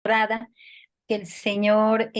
que el Señor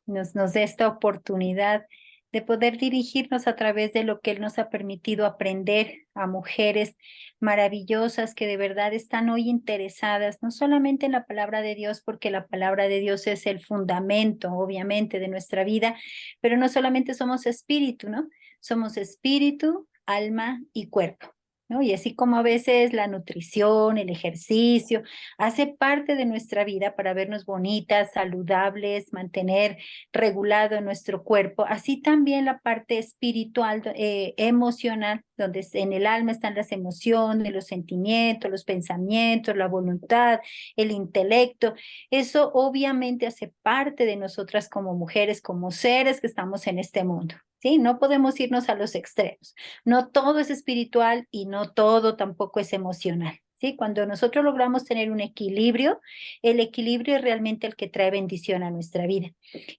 nos dé esta oportunidad de poder dirigirnos a través de lo que Él nos ha permitido aprender a mujeres maravillosas que de verdad están hoy interesadas, no solamente en la palabra de Dios, porque la palabra de Dios es el fundamento, obviamente, de nuestra vida, pero no solamente somos espíritu, ¿no? Somos espíritu, alma y cuerpo, ¿no? Y así como a veces la nutrición, el ejercicio, hace parte de nuestra vida para vernos bonitas, saludables, mantener regulado nuestro cuerpo, así también la parte espiritual, emocional, donde en el alma están las emociones, los sentimientos, los pensamientos, la voluntad, el intelecto. Eso obviamente hace parte de nosotras como mujeres, como seres que estamos en este mundo. ¿Sí? No podemos irnos a los extremos. No todo es espiritual y no todo tampoco es emocional. ¿Sí? Cuando nosotros logramos tener un equilibrio, el equilibrio es realmente el que trae bendición a nuestra vida.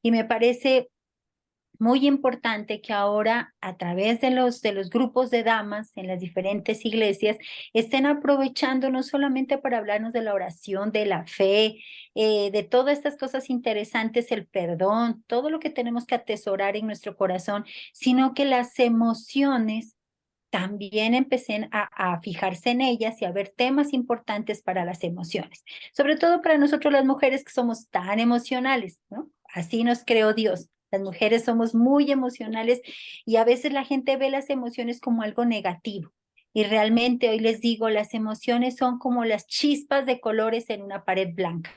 Y me parece muy importante que ahora a través de los grupos de damas en las diferentes iglesias estén aprovechando no solamente para hablarnos de la oración, de la fe, de todas estas cosas interesantes, el perdón, todo lo que tenemos que atesorar en nuestro corazón, sino que las emociones también empecé a fijarse en ellas y a ver temas importantes para las emociones, sobre todo para nosotros las mujeres que somos tan emocionales, ¿no? Así nos creó Dios. Las mujeres somos muy emocionales y a veces la gente ve las emociones como algo negativo. Y realmente hoy les digo, las emociones son como las chispas de colores en una pared blanca.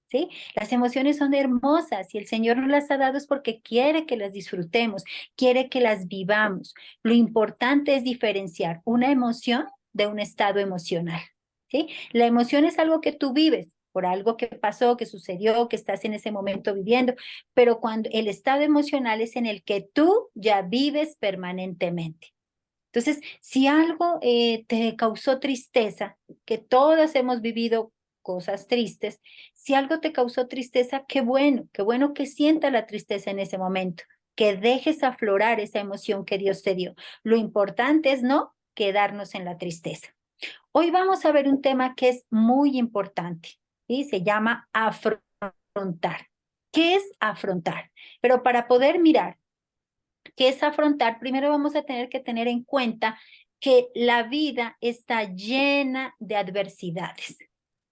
¿Sí? Las emociones son hermosas y el Señor nos las ha dado es porque quiere que las disfrutemos, quiere que las vivamos. Lo importante es diferenciar una emoción de un estado emocional, ¿sí? La emoción es algo que tú vives por algo que pasó, que sucedió, que estás en ese momento viviendo, pero cuando el estado emocional es en el que tú ya vives permanentemente. Entonces, si algo te causó tristeza, que todas hemos vivido cosas tristes, si algo te causó tristeza, qué bueno que sienta la tristeza en ese momento, que dejes aflorar esa emoción que Dios te dio. Lo importante es no quedarnos en la tristeza. Hoy vamos a ver un tema que es muy importante, ¿sí? Se llama afrontar. ¿Qué es afrontar? Pero para poder mirar qué es afrontar, primero vamos a tener que tener en cuenta que la vida está llena de adversidades.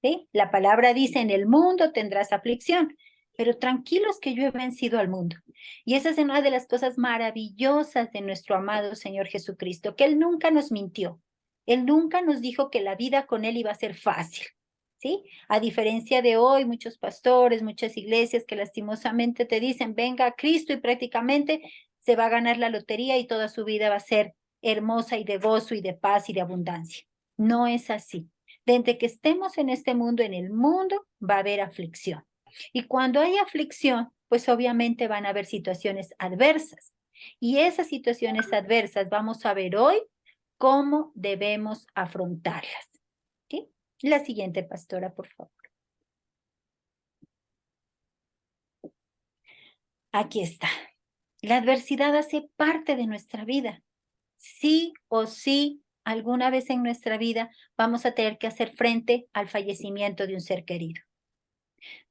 ¿Sí? La palabra dice, en el mundo tendrás aflicción, pero tranquilos que yo he vencido al mundo. Y esa es una de las cosas maravillosas de nuestro amado Señor Jesucristo, que Él nunca nos mintió. Él nunca nos dijo que la vida con Él iba a ser fácil. ¿Sí? A diferencia de hoy, muchos pastores, muchas iglesias que lastimosamente te dicen, venga a Cristo y prácticamente se va a ganar la lotería y toda su vida va a ser hermosa y de gozo y de paz y de abundancia. No es así. Desde que estemos en este mundo, en el mundo va a haber aflicción. Y cuando hay aflicción, pues obviamente van a haber situaciones adversas. Y esas situaciones adversas vamos a ver hoy cómo debemos afrontarlas. ¿Sí? La siguiente, pastora, por favor. Aquí está. La adversidad hace parte de nuestra vida. Sí o sí, alguna vez en nuestra vida vamos a tener que hacer frente al fallecimiento de un ser querido.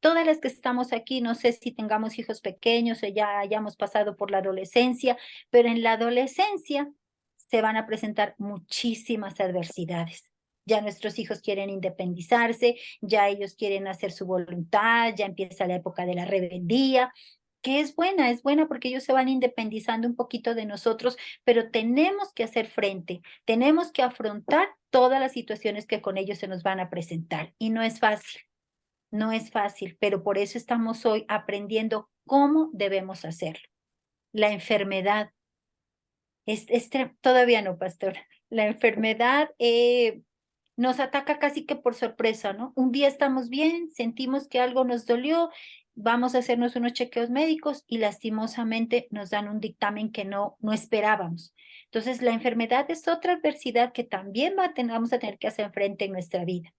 Todas las que estamos aquí, no sé si tengamos hijos pequeños o ya hayamos pasado por la adolescencia, pero en la adolescencia se van a presentar muchísimas adversidades. Ya nuestros hijos quieren independizarse, ya ellos quieren hacer su voluntad, ya empieza la época de la rebeldía, que es buena porque ellos se van independizando un poquito de nosotros, pero tenemos que hacer frente, tenemos que afrontar todas las situaciones que con ellos se nos van a presentar y no es fácil. No es fácil, pero por eso estamos hoy aprendiendo cómo debemos hacerlo. La enfermedad todavía no, pastor. La enfermedad nos ataca casi que por sorpresa, ¿no? Un día estamos bien, sentimos que algo nos dolió, vamos a hacernos unos chequeos médicos y lastimosamente nos dan un dictamen que no esperábamos. Entonces, la enfermedad es otra adversidad que también vamos a tener que hacer frente en nuestra vida.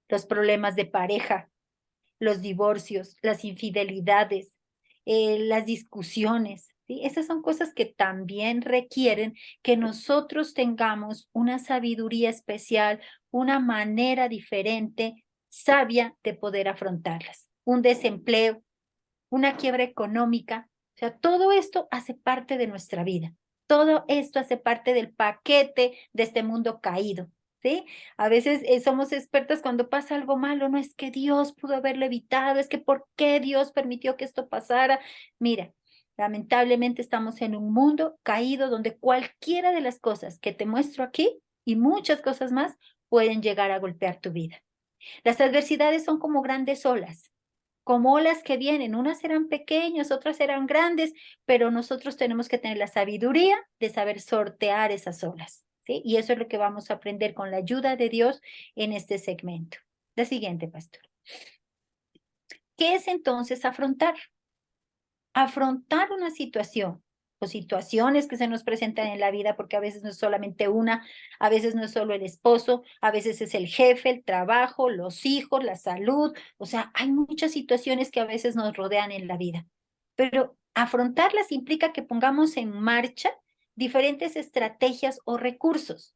Los problemas de pareja, los divorcios, las infidelidades, las discusiones, ¿sí? Esas son cosas que también requieren que nosotros tengamos una sabiduría especial, una manera diferente, sabia de poder afrontarlas. un desempleo, una quiebra económica. O sea, todo esto hace parte de nuestra vida. Todo esto hace parte del paquete de este mundo caído, ¿sí? A veces somos expertas cuando pasa algo malo, no es que Dios pudo haberlo evitado, es que ¿por qué Dios permitió que esto pasara? Mira, lamentablemente estamos en un mundo caído donde cualquiera de las cosas que te muestro aquí y muchas cosas más pueden llegar a golpear tu vida. Las adversidades son como grandes olas, como olas que vienen, unas serán pequeñas, otras serán grandes, pero nosotros tenemos que tener la sabiduría de saber sortear esas olas, ¿sí? Y eso es lo que vamos a aprender con la ayuda de Dios en este segmento. La siguiente, pastor. ¿Qué es entonces afrontar? Afrontar una situación o situaciones que se nos presentan en la vida, porque a veces no es solamente una, a veces no es solo el esposo, a veces es el jefe, el trabajo, los hijos, la salud, o sea, hay muchas situaciones que a veces nos rodean en la vida, pero afrontarlas implica que pongamos en marcha diferentes estrategias o recursos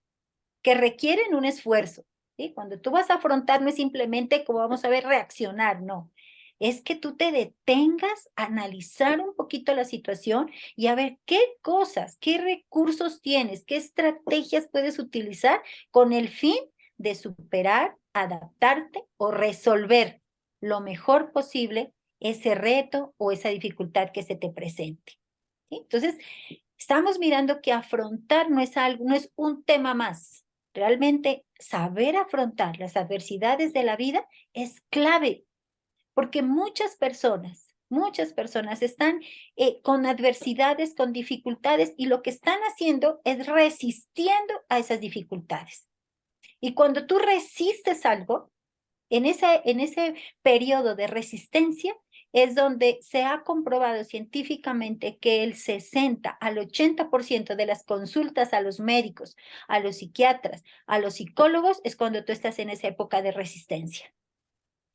que requieren un esfuerzo, ¿sí? Cuando tú vas a afrontar no es simplemente, como vamos a ver, reaccionar, no. Es que tú te detengas a analizar un poquito la situación y a ver qué cosas, qué recursos tienes, qué estrategias puedes utilizar con el fin de superar, adaptarte o resolver lo mejor posible ese reto o esa dificultad que se te presente. ¿Sí? Entonces, estamos mirando que afrontar no es algo, no es un tema más. Realmente saber afrontar las adversidades de la vida es clave, porque muchas personas están con adversidades, con dificultades, y lo que están haciendo es resistiendo a esas dificultades. Y cuando tú resistes algo, en ese periodo de resistencia es donde se ha comprobado científicamente que el 60 al 80% de las consultas a los médicos, a los psiquiatras, a los psicólogos, es cuando tú estás en esa época de resistencia,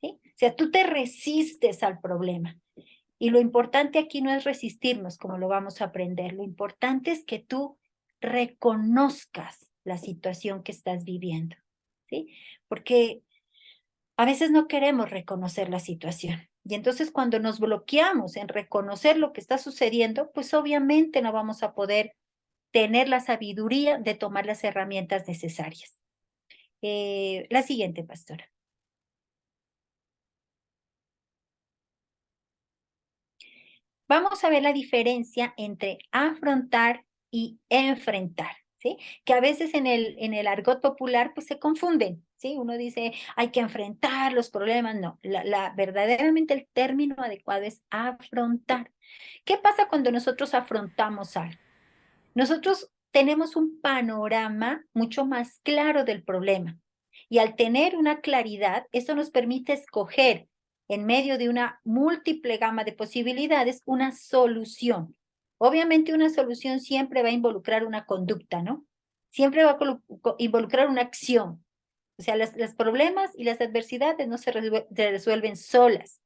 ¿sí? O sea, tú te resistes al problema. Y lo importante aquí no es resistirnos, como lo vamos a aprender. Lo importante es que tú reconozcas la situación que estás viviendo, ¿sí? Porque a veces no queremos reconocer la situación. Y entonces cuando nos bloqueamos en reconocer lo que está sucediendo, pues obviamente no vamos a poder tener la sabiduría de tomar las herramientas necesarias. La siguiente, pastora. Vamos a ver la diferencia entre afrontar y enfrentar, ¿sí? Que a veces en el argot popular pues se confunden, ¿sí? Uno dice, hay que enfrentar los problemas. No, verdaderamente el término adecuado es afrontar. ¿Qué pasa cuando nosotros afrontamos algo? Nosotros tenemos un panorama mucho más claro del problema. Y al tener una claridad, eso nos permite escoger en medio de una múltiple gama de posibilidades una solución. Obviamente una solución siempre va a involucrar una conducta, ¿no? Siempre va a involucrar una acción. O sea, los problemas y las adversidades no se resuelven solas.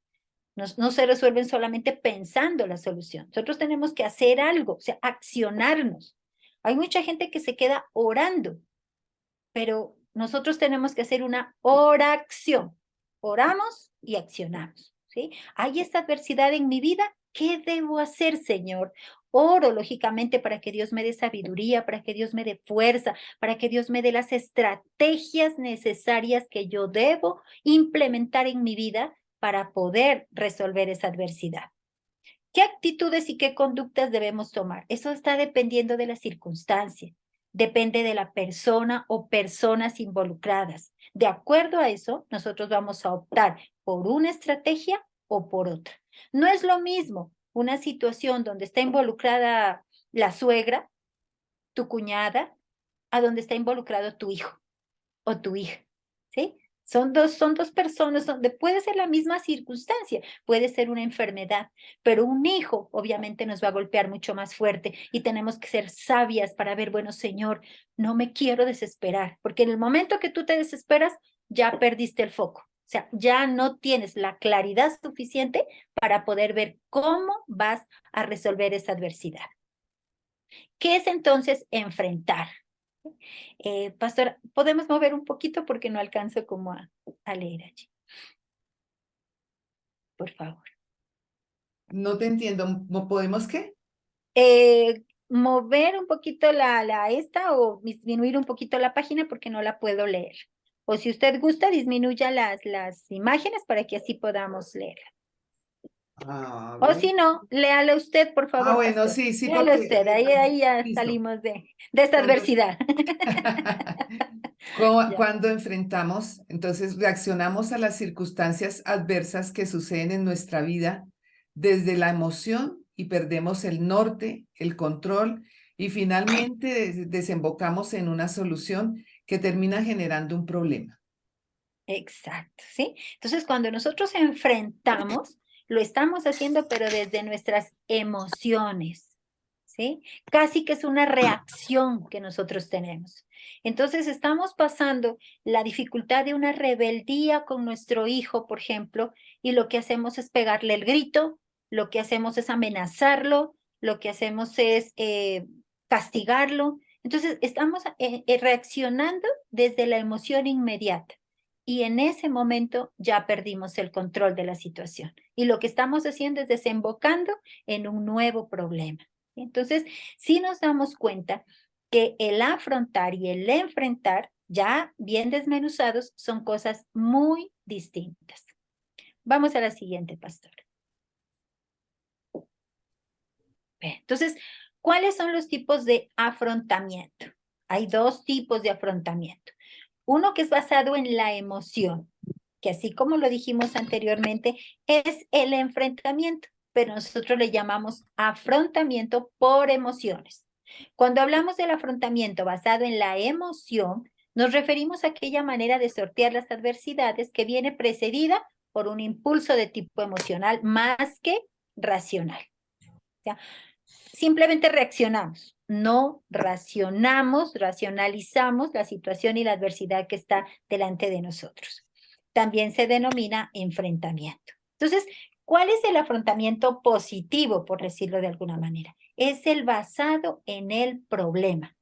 No se resuelven solamente pensando la solución. Nosotros tenemos que hacer algo, o sea, accionarnos. Hay mucha gente que se queda orando, pero nosotros tenemos que hacer una oración. Oramos y accionamos, ¿sí? Hay esta adversidad en mi vida, ¿qué debo hacer, Señor? Oro, lógicamente, para que Dios me dé sabiduría, para que Dios me dé fuerza, para que Dios me dé las estrategias necesarias que yo debo implementar en mi vida para poder resolver esa adversidad. ¿Qué actitudes y qué conductas debemos tomar? Eso está dependiendo de la circunstancia, depende de la persona o personas involucradas. De acuerdo a eso, nosotros vamos a optar por una estrategia o por otra. No es lo mismo una situación donde está involucrada la suegra, tu cuñada, a donde está involucrado tu hijo o tu hija, ¿sí? Son dos personas donde puede ser la misma circunstancia, puede ser una enfermedad, pero un hijo obviamente nos va a golpear mucho más fuerte y tenemos que ser sabias para ver, bueno, Señor, no me quiero desesperar, porque en el momento que tú te desesperas, ya perdiste el foco. O sea, ya no tienes la claridad suficiente para poder ver cómo vas a resolver esa adversidad. ¿Qué es entonces enfrentar? Pastor, ¿podemos mover un poquito porque no alcanzo como a leer allí? por favor. No te entiendo. ¿Podemos qué? Mover un poquito esta o disminuir un poquito la página porque no la puedo leer. O si usted gusta, disminuya las imágenes para que así podamos leerla. A O ver. si no, léala usted, por favor, Bueno, pastor. sí, sí, Léala porque... usted, ahí ya listo. salimos de esta Cuando, adversidad. Ya. cuando enfrentamos, entonces reaccionamos a las circunstancias adversas que suceden en nuestra vida desde la emoción y perdemos el norte, el control y finalmente desembocamos en una solución que termina generando un problema. Exacto, ¿sí? Entonces, cuando nosotros enfrentamos, lo estamos haciendo, pero desde nuestras emociones, ¿sí? Casi que es una reacción que nosotros tenemos. Entonces, estamos pasando la dificultad de una rebeldía con nuestro hijo, por ejemplo, y lo que hacemos es pegarle el grito, lo que hacemos es amenazarlo, lo que hacemos es castigarlo. Entonces, estamos reaccionando desde la emoción inmediata. Y en ese momento ya perdimos el control de la situación. Y lo que estamos haciendo es desembocando en un nuevo problema. Entonces, sí nos damos cuenta que el afrontar y el enfrentar, ya bien desmenuzados, son cosas muy distintas. Vamos a la siguiente, pastor. Entonces, ¿cuáles son los tipos de afrontamiento? Hay dos tipos de afrontamiento. Uno que es basado en la emoción, que así como lo dijimos anteriormente, es el enfrentamiento, pero nosotros le llamamos afrontamiento por emociones. Cuando hablamos del afrontamiento basado en la emoción, nos referimos a aquella manera de sortear las adversidades que viene precedida por un impulso de tipo emocional más que racional. O sea, simplemente reaccionamos, no racionalizamos la situación y la adversidad que está delante de nosotros. También se denomina enfrentamiento. Entonces, ¿cuál es el afrontamiento positivo, por decirlo de alguna manera? Es el basado en el problema.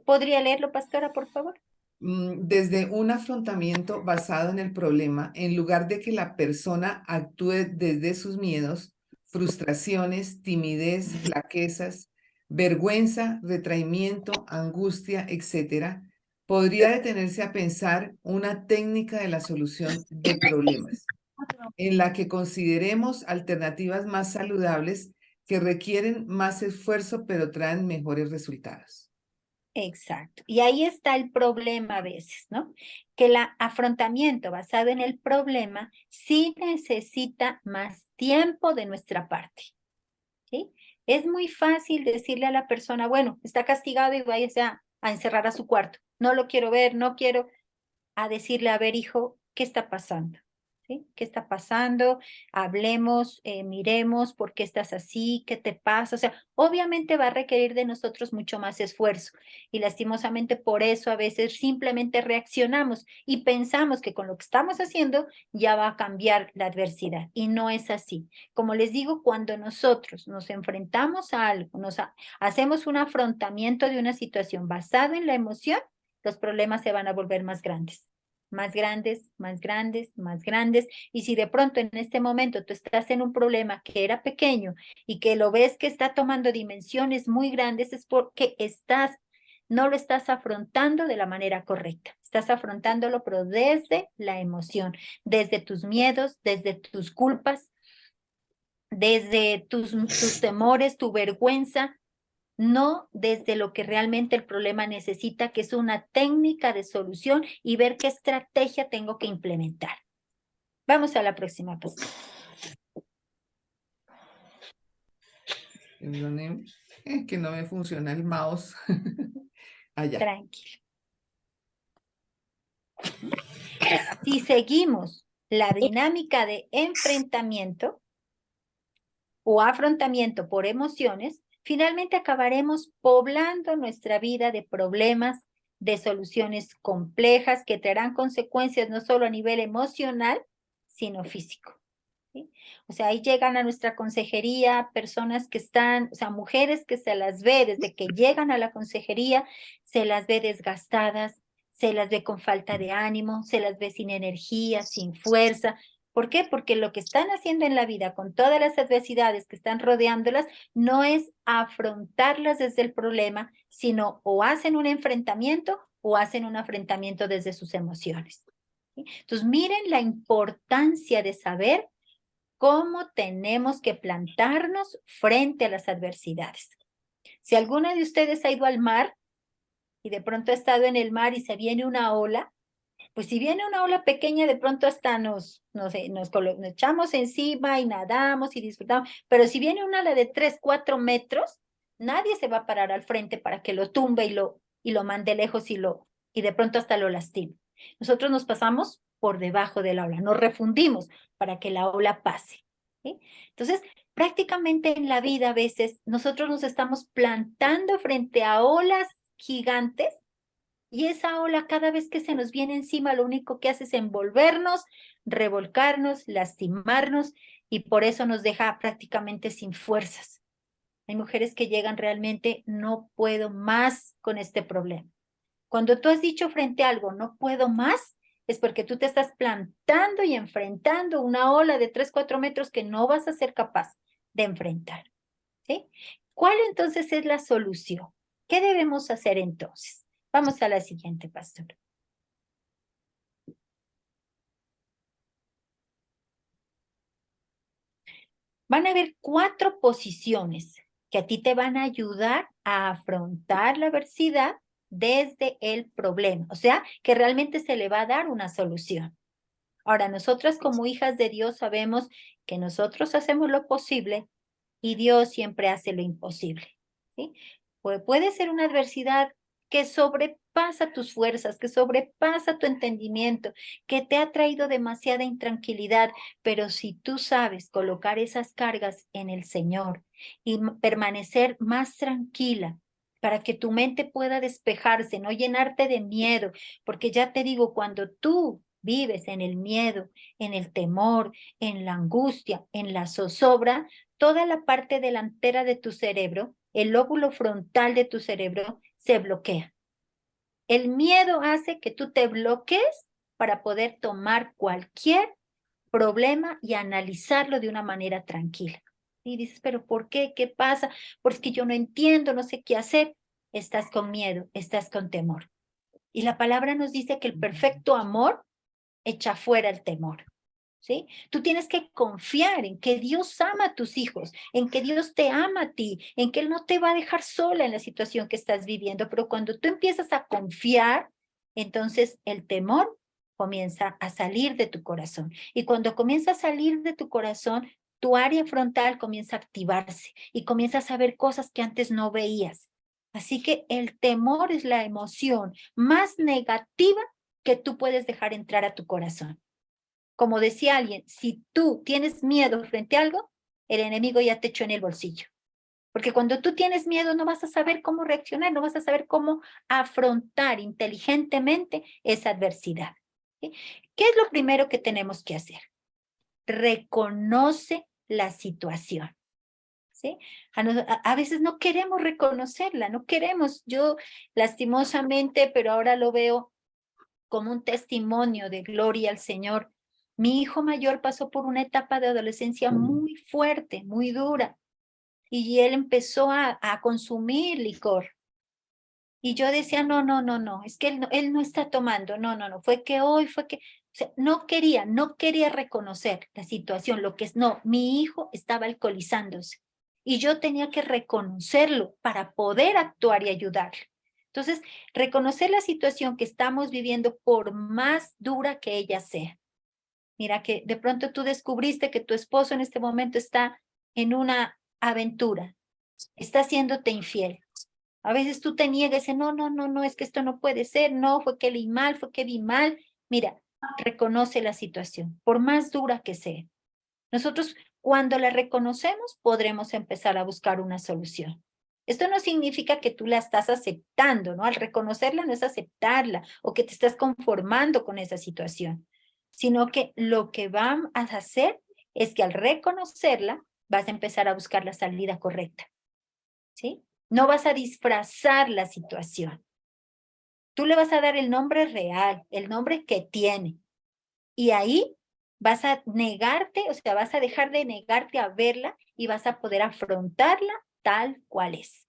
¿Podría leerlo, pastora, por favor? Desde un afrontamiento basado en el problema, en lugar de que la persona actúe desde sus miedos, frustraciones, timidez, flaquezas, vergüenza, retraimiento, angustia, etcétera, podría detenerse a pensar una técnica de la solución de problemas, en la que consideremos alternativas más saludables que requieren más esfuerzo pero traen mejores resultados. Exacto. Y ahí está el problema a veces, ¿no? Que el afrontamiento basado en el problema sí necesita más tiempo de nuestra parte, ¿sí? Es muy fácil decirle a la persona, bueno, está castigado y váyase a encerrar a su cuarto. No lo quiero ver, no quiero, a decirle, a ver, hijo, ¿qué está pasando? ¿Sí? ¿Qué está pasando? Hablemos, miremos por qué estás así, qué te pasa. O sea, obviamente va a requerir de nosotros mucho más esfuerzo y lastimosamente por eso a veces simplemente reaccionamos y pensamos que con lo que estamos haciendo ya va a cambiar la adversidad y no es así. Como les digo, cuando nosotros nos enfrentamos a algo, hacemos un afrontamiento de una situación basado en la emoción, los problemas se van a volver más grandes, más grandes, más grandes, más grandes. Y si de pronto en este momento tú estás en un problema que era pequeño y que lo ves que está tomando dimensiones muy grandes, es porque no lo estás afrontando de la manera correcta. Estás afrontándolo, pero desde la emoción, desde tus miedos, desde tus culpas, desde tus temores, tu vergüenza, no desde lo que realmente el problema necesita, que es una técnica de solución y ver qué estrategia tengo que implementar. Vamos a la próxima pasada. Perdone, que no me funciona el mouse. Allá. Tranquilo. Si seguimos la dinámica de enfrentamiento o afrontamiento por emociones, finalmente acabaremos poblando nuestra vida de problemas, de soluciones complejas que traerán consecuencias no solo a nivel emocional, sino físico. ¿Sí? O sea, ahí llegan a nuestra consejería personas que están, o sea, mujeres que se las ve desde que llegan a la consejería, se las ve desgastadas, se las ve con falta de ánimo, se las ve sin energía, sin fuerza, ¿Por qué? Porque lo que están haciendo en la vida con todas las adversidades que están rodeándolas no es afrontarlas desde el problema, sino o hacen un enfrentamiento o hacen un enfrentamiento desde sus emociones. ¿Sí? Entonces, miren la importancia de saber cómo tenemos que plantarnos frente a las adversidades. Si alguna de ustedes ha ido al mar y de pronto ha estado en el mar y se viene una ola, pues si viene una ola pequeña, de pronto hasta nos echamos encima y nadamos y disfrutamos, pero si viene una ola de 3, 4 metros, nadie se va a parar al frente para que lo tumbe y lo mande lejos y de pronto hasta lo lastime. Nosotros nos pasamos por debajo de la ola, nos refundimos para que la ola pase. ¿Sí? Entonces, prácticamente en la vida a veces nosotros nos estamos plantando frente a olas gigantes y esa ola cada vez que se nos viene encima lo único que hace es envolvernos, revolcarnos, lastimarnos y por eso nos deja prácticamente sin fuerzas. Hay mujeres que llegan realmente, no puedo más con este problema. Cuando tú has dicho frente a algo, no puedo más, es porque tú te estás plantando y enfrentando una ola de 3, 4 metros que no vas a ser capaz de enfrentar. ¿Sí? ¿Cuál entonces es la solución? ¿Qué debemos hacer entonces? Vamos a la siguiente, pastor. Van a haber 4 posiciones que a ti te van a ayudar a afrontar la adversidad desde el problema. O sea, que realmente se le va a dar una solución. Ahora, nosotras como hijas de Dios sabemos que nosotros hacemos lo posible y Dios siempre hace lo imposible. ¿Sí? Puede ser una adversidad que sobrepasa tus fuerzas, que sobrepasa tu entendimiento, que te ha traído demasiada intranquilidad, pero si tú sabes colocar esas cargas en el Señor y permanecer más tranquila, para que tu mente pueda despejarse, no llenarte de miedo, porque ya te digo, cuando tú vives en el miedo, en el temor, en la angustia, en la zozobra, toda la parte delantera de tu cerebro, el lóbulo frontal de tu cerebro, se bloquea. El miedo hace que tú te bloquees para poder tomar cualquier problema y analizarlo de una manera tranquila. Y dices, pero ¿por qué? ¿Qué pasa? Porque yo no entiendo, no sé qué hacer. Estás con miedo, estás con temor. Y la palabra nos dice que el perfecto amor echa fuera el temor. ¿Sí? Tú tienes que confiar en que Dios ama a tus hijos, en que Dios te ama a ti, en que Él no te va a dejar sola en la situación que estás viviendo, pero cuando tú empiezas a confiar, entonces el temor comienza a salir de tu corazón. Y cuando comienza a salir de tu corazón, tu área frontal comienza a activarse y comienzas a ver cosas que antes no veías. Así que el temor es la emoción más negativa que tú puedes dejar entrar a tu corazón. Como decía alguien, si tú tienes miedo frente a algo, el enemigo ya te echó en el bolsillo. Porque cuando tú tienes miedo no vas a saber cómo reaccionar, no vas a saber cómo afrontar inteligentemente esa adversidad. ¿Sí? ¿Qué es lo primero que tenemos que hacer? Reconoce la situación. ¿Sí? A veces no queremos reconocerla, no queremos. Yo lastimosamente, pero ahora lo veo como un testimonio de gloria al Señor. Mi hijo mayor pasó por una etapa de adolescencia muy fuerte, muy dura, y él empezó a consumir licor. Y yo decía, no, no, no, no, es que él no está tomando, no, no, no, fue que hoy, fue que, o sea, no quería reconocer la situación, lo que es, no, mi hijo estaba alcoholizándose y yo tenía que reconocerlo para poder actuar y ayudarle. Entonces, reconocer la situación que estamos viviendo por más dura que ella sea. Mira que de pronto tú descubriste que tu esposo en este momento está en una aventura, está haciéndote infiel. A veces tú te niegas y dices, no, no, no, no, es que esto no puede ser, no, fue que leí mal, fue que vi mal. Mira, reconoce la situación, por más dura que sea. Nosotros, cuando la reconocemos, podremos empezar a buscar una solución. Esto no significa que tú la estás aceptando, ¿no? Al reconocerla no es aceptarla o que te estás conformando con esa situación, sino que lo que vas a hacer es que al reconocerla vas a empezar a buscar la salida correcta, ¿sí? No vas a disfrazar la situación. Tú le vas a dar el nombre real, el nombre que tiene. Y ahí Vas a negarte, o sea, vas a dejar de negarte a verla y vas a poder afrontarla tal cual es.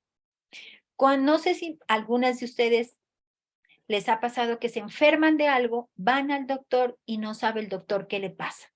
No sé si algunas de ustedes les ha pasado que se enferman de algo, van al doctor y no sabe el doctor qué le pasa.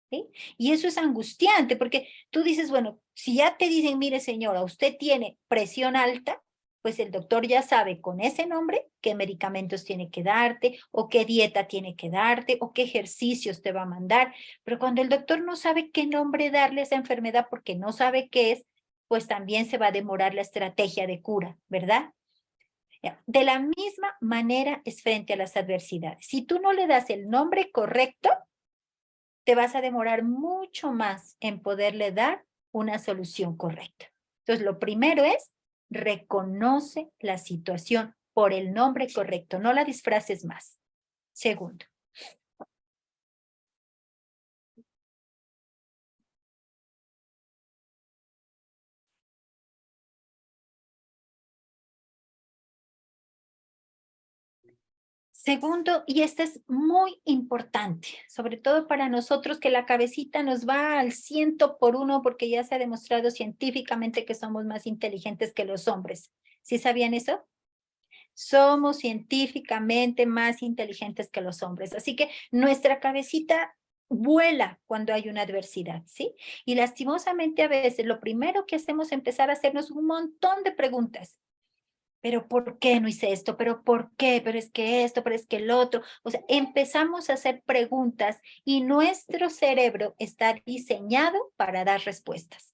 ¿Sí? Y eso es angustiante porque tú dices, bueno, si ya te dicen, mire señora, usted tiene presión alta, pues el doctor ya sabe con ese nombre qué medicamentos tiene que darte, o qué dieta tiene que darte, o qué ejercicios te va a mandar. Pero cuando el doctor no sabe qué nombre darle a esa enfermedad porque no sabe qué es, pues también se va a demorar la estrategia de cura, ¿verdad? De la misma manera es frente a las adversidades. Si tú no le das el nombre correcto, te vas a demorar mucho más en poderle dar una solución correcta. Entonces, lo primero es, reconoce la situación por el nombre correcto, no la disfraces más. Segundo, y este es muy importante, sobre todo para nosotros que la cabecita nos va al 100 por 1 porque ya se ha demostrado científicamente que somos más inteligentes que los hombres. ¿Sí sabían eso? Somos científicamente más inteligentes que los hombres. Así que nuestra cabecita vuela cuando hay una adversidad, ¿sí? Y lastimosamente a veces lo primero que hacemos es empezar a hacernos un montón de preguntas. ¿Pero por qué no hice esto? ¿Pero por qué? ¿Pero es que esto? ¿Pero es que el otro? O sea, empezamos a hacer preguntas y nuestro cerebro está diseñado para dar respuestas.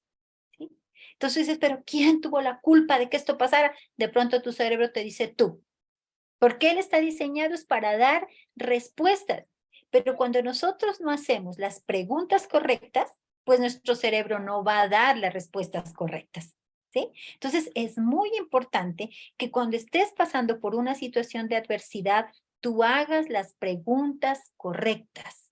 ¿Sí? Entonces dices, ¿pero quién tuvo la culpa de que esto pasara? De pronto tu cerebro te dice tú. Porque él está diseñado es para dar respuestas. Pero cuando nosotros no hacemos las preguntas correctas, pues nuestro cerebro no va a dar las respuestas correctas. ¿Sí? Entonces es muy importante que cuando estés pasando por una situación de adversidad, tú hagas las preguntas correctas,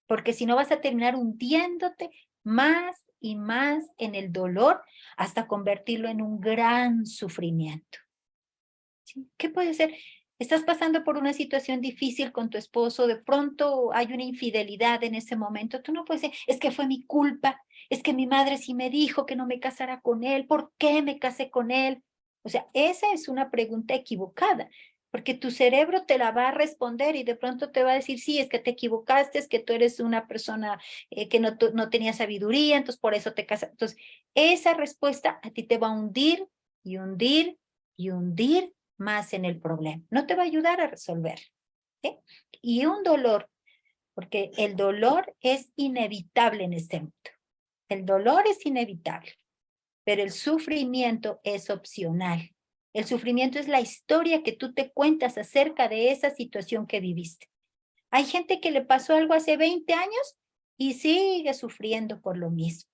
porque si no vas a terminar hundiéndote más y más en el dolor hasta convertirlo en un gran sufrimiento. ¿Sí? ¿Qué puede ser? Estás pasando por una situación difícil con tu esposo, de pronto hay una infidelidad en ese momento, tú no puedes decir, es que fue mi culpa, es que mi madre sí me dijo que no me casara con él, ¿por qué me casé con él? O sea, esa es una pregunta equivocada, porque tu cerebro te la va a responder y de pronto te va a decir, sí, es que te equivocaste, es que tú eres una persona que no tenía sabiduría, entonces por eso te casaste. Entonces, esa respuesta a ti te va a hundir y hundir y hundir más en el problema. No te va a ayudar a resolver. ¿Sí? Y un dolor, porque el dolor es inevitable en este mundo. El dolor es inevitable, pero el sufrimiento es opcional. El sufrimiento es la historia que tú te cuentas acerca de esa situación que viviste. Hay gente que le pasó algo hace 20 años y sigue sufriendo por lo mismo,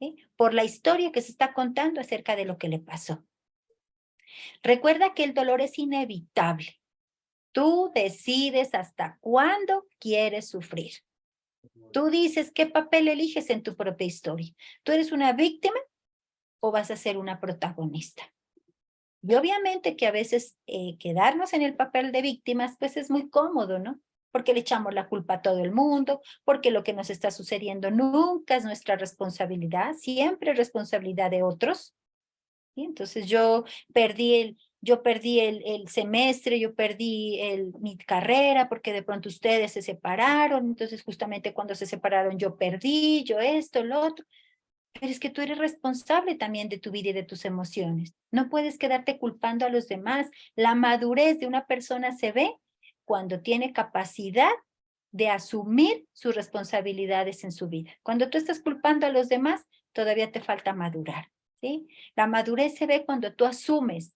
¿sí? Por la historia que se está contando acerca de lo que le pasó. Recuerda que el dolor es inevitable. Tú decides hasta cuándo quieres sufrir. Tú dices qué papel eliges en tu propia historia. ¿Tú eres una víctima o vas a ser una protagonista? Y obviamente que a veces quedarnos en el papel de víctimas pues es muy cómodo, ¿no? Porque le echamos la culpa a todo el mundo, porque lo que nos está sucediendo nunca es nuestra responsabilidad, siempre es responsabilidad de otros. ¿Sí? Entonces yo perdí el semestre, yo perdí mi carrera porque de pronto ustedes se separaron, entonces justamente cuando se separaron yo perdí, yo esto, lo otro. Pero es que tú eres responsable también de tu vida y de tus emociones. No puedes quedarte culpando a los demás. La madurez de una persona se ve cuando tiene capacidad de asumir sus responsabilidades en su vida. Cuando tú estás culpando a los demás, todavía te falta madurar, ¿sí? La madurez se ve cuando tú asumes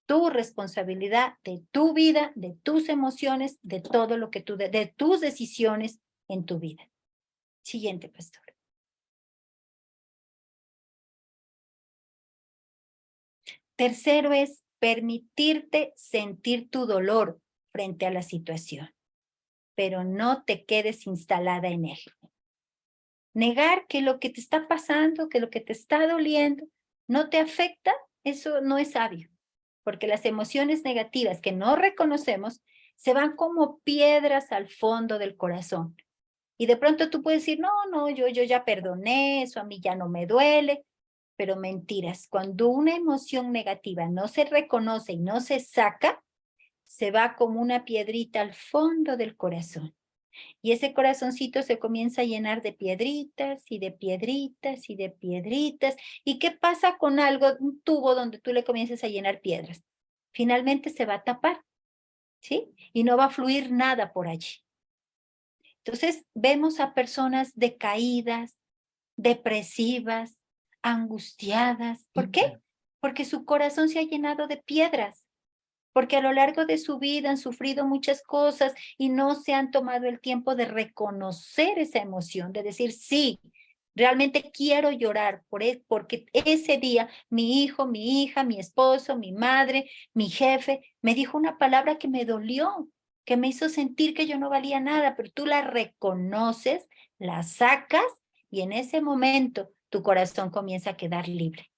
tu responsabilidad de tu vida, de tus emociones, de todo lo que de tus decisiones en tu vida. Siguiente, pastor. Tercero es permitirte sentir tu dolor frente a la situación, pero no te quedes instalada en él. Negar que lo que te está pasando, que lo que te está doliendo, no te afecta, eso no es sabio, porque las emociones negativas que no reconocemos se van como piedras al fondo del corazón Y de pronto tú puedes decir, no, yo ya perdoné, eso a mí ya no me duele. Pero mentiras, cuando una emoción negativa no se reconoce y no se saca, se va como una piedrita al fondo del corazón. Y ese corazoncito se comienza a llenar de piedritas y de piedritas y de piedritas. ¿Y qué pasa con algo, un tubo donde tú le comiences a llenar piedras? Finalmente se va a tapar, ¿sí? Y no va a fluir nada por allí. Entonces vemos a personas decaídas, depresivas, angustiadas. ¿Por qué? Porque su corazón se ha llenado de piedras, porque a lo largo de su vida han sufrido muchas cosas y no se han tomado el tiempo de reconocer esa emoción, de decir, sí, realmente quiero llorar porque ese día mi hijo, mi hija, mi esposo, mi madre, mi jefe, me dijo una palabra que me dolió, que me hizo sentir que yo no valía nada, pero tú la reconoces, la sacas y en ese momento tu corazón comienza a quedar libre.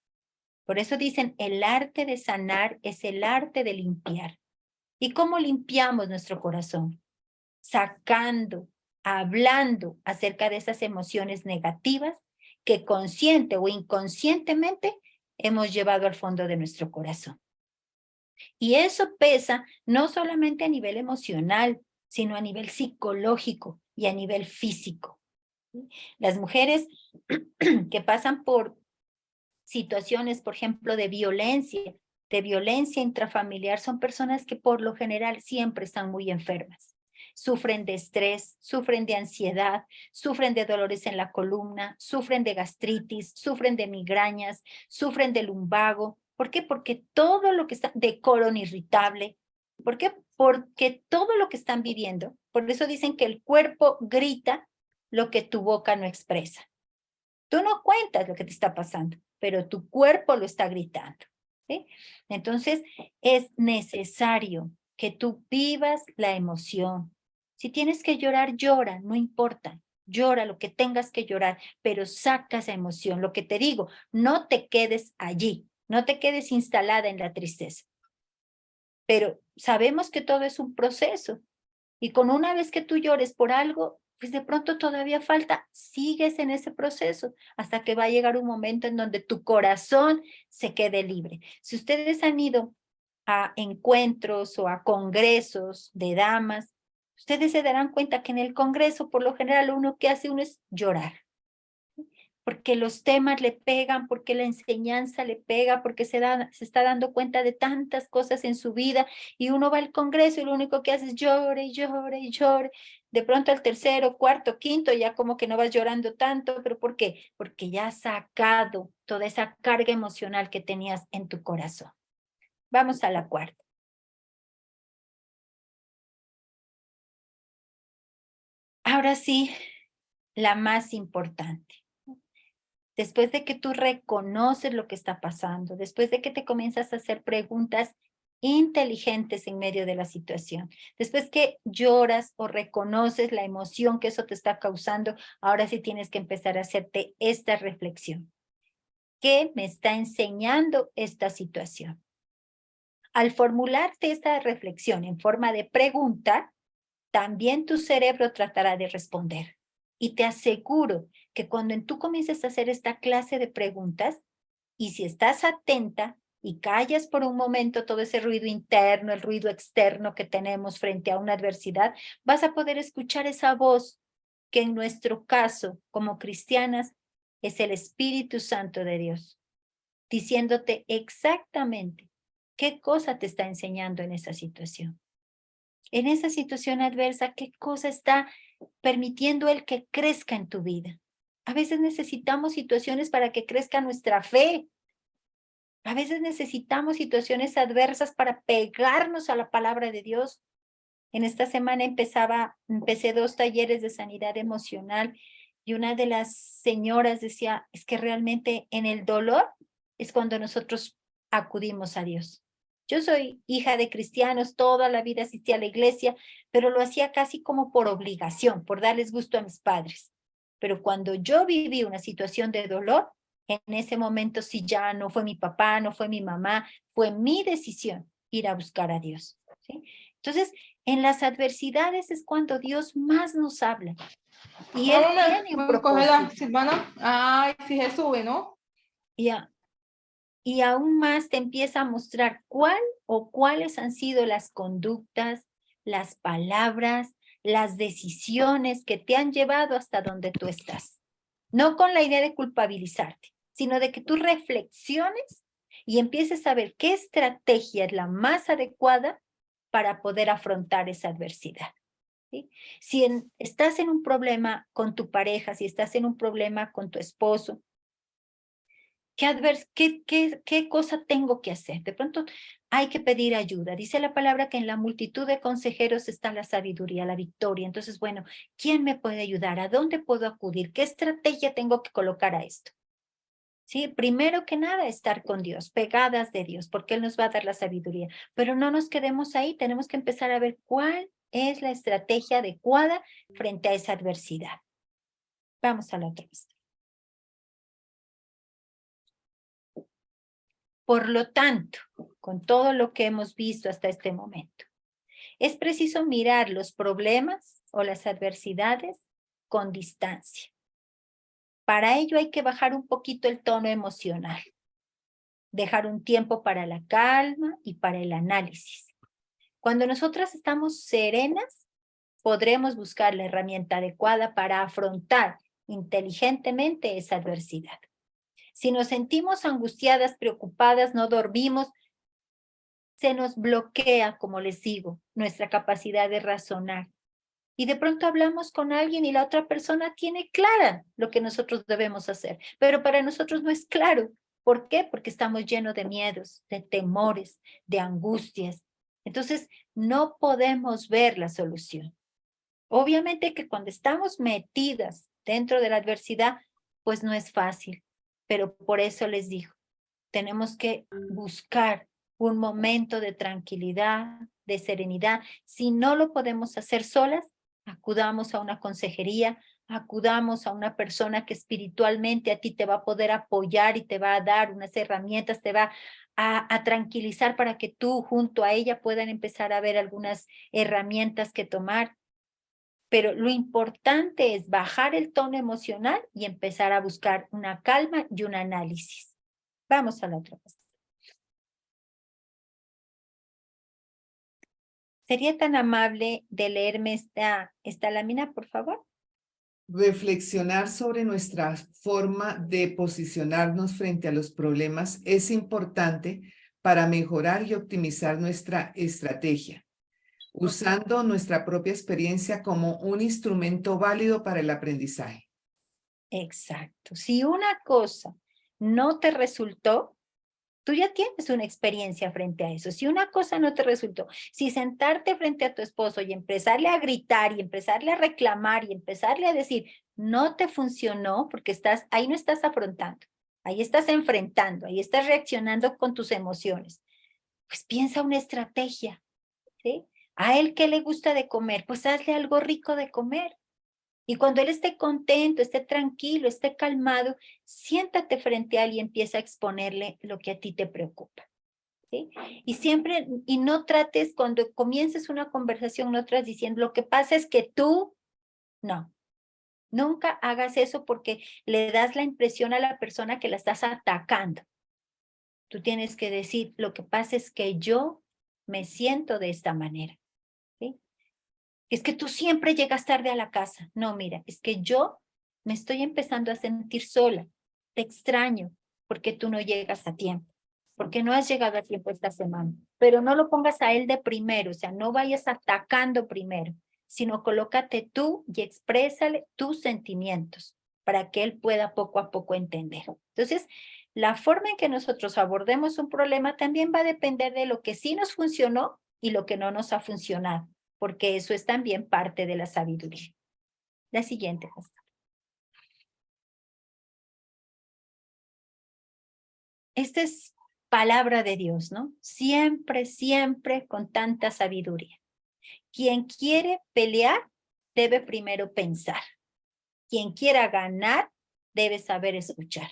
Por eso dicen, el arte de sanar es el arte de limpiar. ¿Y cómo limpiamos nuestro corazón? Sacando, hablando acerca de esas emociones negativas que consciente o inconscientemente hemos llevado al fondo de nuestro corazón. Y eso pesa no solamente a nivel emocional, sino a nivel psicológico y a nivel físico. Las mujeres que pasan por situaciones, por ejemplo, de violencia intrafamiliar, son personas que por lo general siempre están muy enfermas. Sufren de estrés, sufren de ansiedad, sufren de dolores en la columna, sufren de gastritis, sufren de migrañas, sufren de lumbago. ¿Por qué? Porque todo lo que está, de colon irritable. ¿Por qué? Porque todo lo que están viviendo, por eso dicen que el cuerpo grita lo que tu boca no expresa. Tú no cuentas lo que te está pasando, pero tu cuerpo lo está gritando, ¿sí? Entonces, es necesario que tú vivas la emoción. Si tienes que llorar, llora, no importa. Llora lo que tengas que llorar, pero saca esa emoción. Lo que te digo, no te quedes allí, no te quedes instalada en la tristeza. Pero sabemos que todo es un proceso. Y con una vez que tú llores por algo, pues de pronto todavía falta, sigues en ese proceso hasta que va a llegar un momento en donde tu corazón se quede libre. Si ustedes han ido a encuentros o a congresos de damas, ustedes se darán cuenta que en el congreso por lo general lo único que hace uno es llorar. Porque los temas le pegan, porque la enseñanza le pega, porque se está dando cuenta de tantas cosas en su vida y uno va al congreso y lo único que hace es llore y llore y llore. De pronto al tercero, cuarto, quinto, ya como que no vas llorando tanto, pero ¿por qué? Porque ya has sacado toda esa carga emocional que tenías en tu corazón. Vamos a la cuarta. Ahora sí, la más importante. Después de que tú reconoces lo que está pasando, después de que te comienzas a hacer preguntas inteligentes en medio de la situación, después que lloras o reconoces la emoción que eso te está causando, ahora sí tienes que empezar a hacerte esta reflexión. ¿Qué me está enseñando esta situación? Al formularte esta reflexión en forma de pregunta, también tu cerebro tratará de responder. Y te aseguro que cuando tú comiences a hacer esta clase de preguntas, y si estás atenta y callas por un momento todo ese ruido interno, el ruido externo que tenemos frente a una adversidad, vas a poder escuchar esa voz que en nuestro caso, como cristianas, es el Espíritu Santo de Dios, diciéndote exactamente qué cosa te está enseñando en esa situación. En esa situación adversa, ¿qué cosa está permitiendo Él que crezca en tu vida? A veces necesitamos situaciones para que crezca nuestra fe. A veces necesitamos situaciones adversas para pegarnos a la palabra de Dios. En esta semana empecé 2 talleres de sanidad emocional y una de las señoras decía, es que realmente en el dolor es cuando nosotros acudimos a Dios. Yo soy hija de cristianos, toda la vida asistí a la iglesia, pero lo hacía casi como por obligación, por darles gusto a mis padres. Pero cuando yo viví una situación de dolor, en ese momento sí ya no fue mi papá, no fue mi mamá, fue mi decisión ir a buscar a Dios, ¿sí? Entonces, en las adversidades es cuando Dios más nos habla. Y Él Vamos, tiene un me coge la propósito. Silvana. Ay, sí se sube, ¿no? Y aún más te empieza a mostrar cuál o cuáles han sido las conductas, las palabras, las decisiones que te han llevado hasta donde tú estás. No con la idea de culpabilizarte, sino de que tú reflexiones y empieces a ver qué estrategia es la más adecuada para poder afrontar esa adversidad. ¿Sí? Si estás en un problema con tu pareja, si estás en un problema con tu esposo, ¿qué cosa tengo que hacer? De pronto hay que pedir ayuda. Dice la palabra que en la multitud de consejeros está la sabiduría, la victoria. Entonces, bueno, ¿quién me puede ayudar? ¿A dónde puedo acudir? ¿Qué estrategia tengo que colocar a esto? Sí, primero que nada, estar con Dios, pegadas de Dios, porque Él nos va a dar la sabiduría. Pero no nos quedemos ahí, tenemos que empezar a ver cuál es la estrategia adecuada frente a esa adversidad. Vamos a la otra vez. Por lo tanto, con todo lo que hemos visto hasta este momento, es preciso mirar los problemas o las adversidades con distancia. Para ello hay que bajar un poquito el tono emocional, dejar un tiempo para la calma y para el análisis. Cuando nosotras estamos serenas, podremos buscar la herramienta adecuada para afrontar inteligentemente esa adversidad. Si nos sentimos angustiadas, preocupadas, no dormimos, se nos bloquea, como les digo, nuestra capacidad de razonar. Y de pronto hablamos con alguien y la otra persona tiene clara lo que nosotros debemos hacer, pero para nosotros no es claro. ¿Por qué? Porque estamos llenos de miedos, de temores, de angustias. Entonces, no podemos ver la solución. Obviamente que cuando estamos metidas dentro de la adversidad, pues no es fácil, pero por eso les digo, tenemos que buscar un momento de tranquilidad, de serenidad. Si no lo podemos hacer solas, acudamos a una consejería, acudamos a una persona que espiritualmente a ti te va a poder apoyar y te va a dar unas herramientas, te va a tranquilizar para que tú junto a ella puedan empezar a ver algunas herramientas que tomar. Pero lo importante es bajar el tono emocional y empezar a buscar una calma y un análisis. Vamos a la otra cosa. ¿Sería tan amable de leerme esta lámina, por favor? Reflexionar sobre nuestra forma de posicionarnos frente a los problemas es importante para mejorar y optimizar nuestra estrategia, usando nuestra propia experiencia como un instrumento válido para el aprendizaje. Exacto. Si una cosa no te resultó, tú ya tienes una experiencia frente a eso. Si una cosa no te resultó, si sentarte frente a tu esposo y empezarle a gritar y empezarle a reclamar y empezarle a decir, no te funcionó porque ahí no estás afrontando, ahí estás enfrentando, ahí estás reaccionando con tus emociones. Pues piensa una estrategia, ¿sí? ¿A él qué le gusta de comer? Pues hazle algo rico de comer. Y cuando él esté contento, esté tranquilo, esté calmado, siéntate frente a él y empieza a exponerle lo que a ti te preocupa. ¿Sí? Y siempre, y no trates, cuando comiences una conversación, no trates diciendo, lo que pasa es que tú, no. Nunca hagas eso porque le das la impresión a la persona que la estás atacando. Tú tienes que decir, lo que pasa es que yo me siento de esta manera. ¿Sí? Es que tú siempre llegas tarde a la casa. No, mira, es que yo me estoy empezando a sentir sola. Te extraño porque tú no llegas a tiempo, porque no has llegado a tiempo esta semana. Pero no lo pongas a él de primero, o sea, no vayas atacando primero, sino colócate tú y exprésale tus sentimientos para que él pueda poco a poco entender. Entonces, la forma en que nosotros abordemos un problema también va a depender de lo que sí nos funcionó y lo que no nos ha funcionado, porque eso es también parte de la sabiduría. La siguiente, pastor. Esta es palabra de Dios, ¿no? Siempre, siempre con tanta sabiduría. Quien quiere pelear debe primero pensar. Quien quiera ganar debe saber escuchar.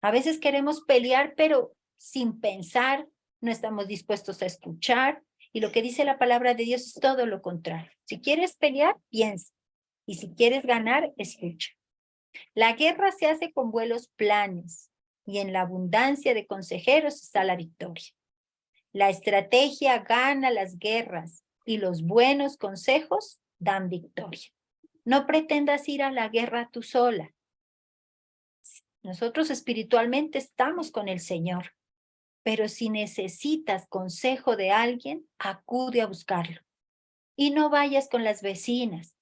A veces queremos pelear, pero sin pensar, no estamos dispuestos a escuchar Y lo que dice la palabra de Dios es todo lo contrario. Si quieres pelear, piensa. Y si quieres ganar, escucha. La guerra se hace con buenos planes y en la abundancia de consejeros está la victoria. La estrategia gana las guerras y los buenos consejos dan victoria. No pretendas ir a la guerra tú sola. Nosotros espiritualmente estamos con el Señor, pero si necesitas consejo de alguien, acude a buscarlo. Y no vayas con las vecinas,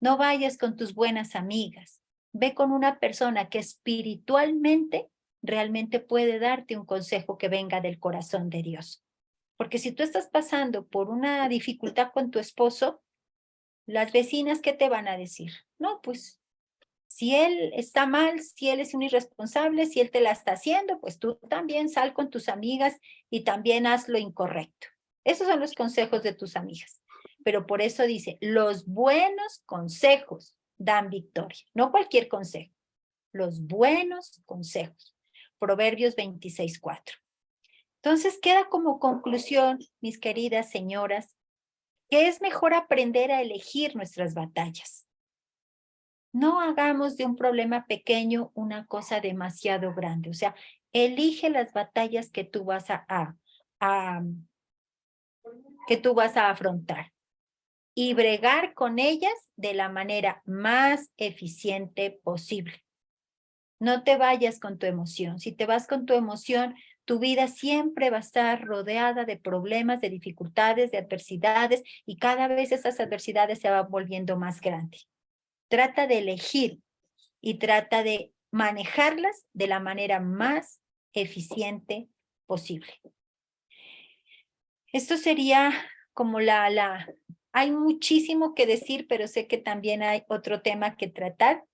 no vayas con tus buenas amigas. Ve con una persona que espiritualmente realmente puede darte un consejo que venga del corazón de Dios. Porque si tú estás pasando por una dificultad con tu esposo, las vecinas, ¿qué te van a decir? No, pues, si él está mal, si él es un irresponsable, si él te la está haciendo, pues tú también sal con tus amigas y también haz lo incorrecto. Esos son los consejos de tus amigas. Pero por eso dice, los buenos consejos dan victoria. No cualquier consejo, los buenos consejos. Proverbios 26:4. Entonces queda como conclusión, mis queridas señoras, que es mejor aprender a elegir nuestras batallas. No hagamos de un problema pequeño una cosa demasiado grande. O sea, elige las batallas que tú vas que tú vas a afrontar y bregar con ellas de la manera más eficiente posible. No te vayas con tu emoción. Si te vas con tu emoción, tu vida siempre va a estar rodeada de problemas, de dificultades, de adversidades, y cada vez esas adversidades se van volviendo más grandes. Trata de elegir y trata de manejarlas de la manera más eficiente posible. Esto sería como hay muchísimo que decir, pero sé que también hay otro tema que tratar.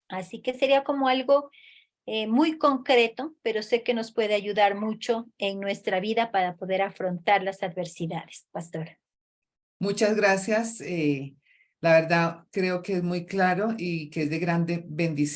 Así que sería como algo muy concreto, pero sé que nos puede ayudar mucho en nuestra vida para poder afrontar las adversidades, pastora. Muchas gracias. La verdad, creo que es muy claro y que es de grande bendición.